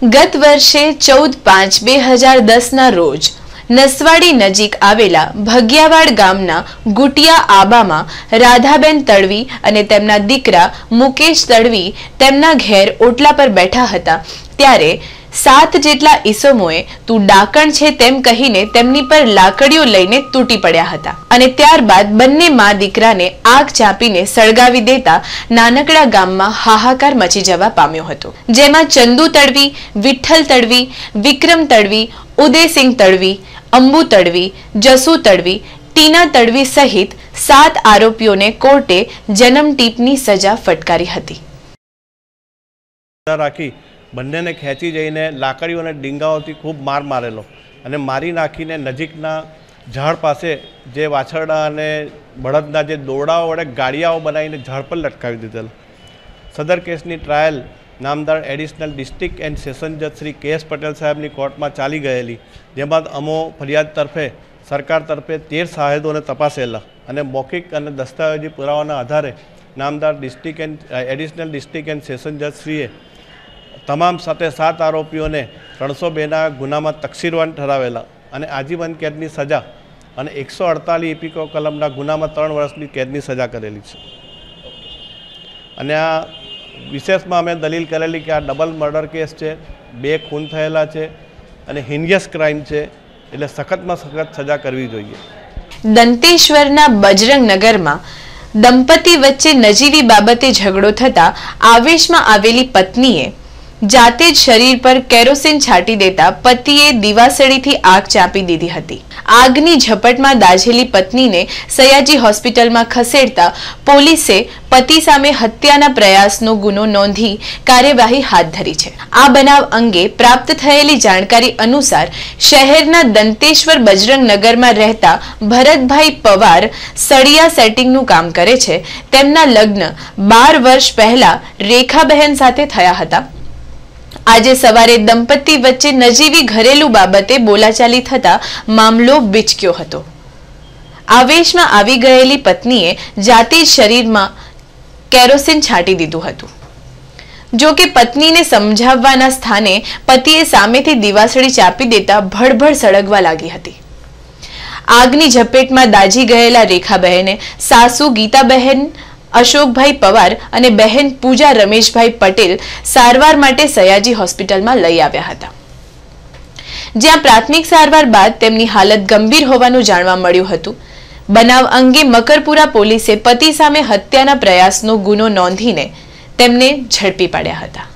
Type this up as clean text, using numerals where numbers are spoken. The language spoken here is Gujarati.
ગત વર્ષે 14/5/2010 રોજ નસવાડી નજીક આવેલા ભગિયાવાડ ગામના ગુટિયા આબામાં રાધાબેન તડવી અને તેમના દીકરા મુકેશ તડવી તેમના ઘેર ઓટલા પર બેઠા હતા ત્યારે 7 જેટલા ઈસમોએ તું ડાકણ છે તેમ કહીને તેમની પર લાકડીઓ લઈને તૂટી પડ્યા હતા અને ત્યારબાદ બંને માં દીકરાને આગ ચાપીને સળગાવી દેતા નાનકડા ગામમાં હાહાકાર મચી જવા પામ્યો હતો, જેમાં ચંદુ તડવી, વિઠ્ઠલ તડવી, વિક્રમ તડવી, ઉદયસિંહ તડવી, અંબુ તડવી, જસુ તડવી, ટીના તડવી સહિત 7 આરોપીઓને કોર્ટે જન્મટીપની સજા ફટકારી હતી। બંનેને ખેંચી જઈને લાકડીઓ અને ડીંગાઓથી ખૂબ માર મારેલો અને મારી નાખીને નજીકના ઝાડ પાસે જે વાછરડા અને બળદના જે દોરડાઓ વડે ગાડિયાઓ બનાવીને ઝાડ પર લટકાવી દીધેલ। સદર કેસની ટ્રાયલ નામદાર એડિશનલ ડિસ્ટ્રિક્ટ એન્ડ સેશન જજ શ્રી કે.એસ. પટેલ સાહેબની કોર્ટમાં ચાલી ગયેલી, જેમાં અમો ફરિયાદ તરફે સરકાર તરફે 13 સાહેદોને તપાસેલા અને મૌખિક અને દસ્તાવેજી પુરાવાના આધારે નામદાર એડિશનલ ડિસ્ટ્રિક્ટ એન્ડ સેશન જજ શ્રીએ તમામ સાથે 7 આરોપીઓને 302ના ગુનામાં તકસીરવાન ઠરાવેલા અને આજીવન કેદની સજા અને 148 ઇપીકો કલમના ગુનામાં 3 વર્ષની કેદની સજા કરેલી છે। અને આ વિશેષમાં અમે દલીલ કરેલી કે આ ડબલ મર્ડર કેસ છે, 2 ખૂન થયેલા છે અને હિનિયસ ક્રાઇમ છે, એટલે સખતમાં સખત સજા કરવી જોઈએ। દંતેશ્વરના બજરંગનગરમાં દંપતી વચ્ચે નજીવી બાબતે ઝઘડો થતા આવેશમાં આવેલી પત્નીએ જાતે જ શરીર પર કેરોસીન છાંટી દેતા પતિએ દીવાસળીથી આગ ચાપી દીધી હતી। આગની ઝપટમાં દાઝેલી પત્નીને સયાજી હોસ્પિટલમાં ખસેડતા પોલીસે પતિ સામે હત્યાના પ્રયાસનો ગુનો નોંધી કાર્યવાહી હાથ ધરી છે। આ બનાવ અંગે પ્રાપ્ત થયેલી જાણકારી અનુસાર શહેરના દંતેશ્વર બજરંગનગરમાં રહેતા ભરતભાઈ પવાર સળિયા સેટિંગનું કામ કરે છે। તેમના લગ્ન 12 વર્ષ પહેલા રેખાબહેન સાથે થયા હતા। આજે સવારે દંપતી વચ્ચે નજીવી ઘરેલું બાબતે બોલાચાલી થતા મામલો વિચક્યો હતો। આવેશમાં આવી ગયેલી પત્નીએ જાતે જ શરીરમાં કેરોસીન છાંટી દીધું હતું। જો કે પત્નીને સમજાવવાના સ્થાને પતિએ સામેથી દીવાસળી ચાપી દેતા ભડભડ સળગવા લાગી હતી। આગની ઝપેટમાં દાઝી ગયેલા રેખાબહેને સાસુ ગીતાબહેન અશોકભાઈ પવાર અને બહેન પૂજા રમેશભાઈ પટેલ સારવાર માટે સયાજી હોસ્પિટલમાં લઈ આવ્યા હતા, જ્યાં પ્રાથમિક સારવાર બાદ તેમની હાલત ગંભીર હોવાનું જાણવા મળ્યું હતું। બનાવ અંગે મકરપુરા પોલીસે પતિ સામે હત્યાના પ્રયાસનો ગુનો નોંધીને તેમને ઝડપી પાડ્યા હતા।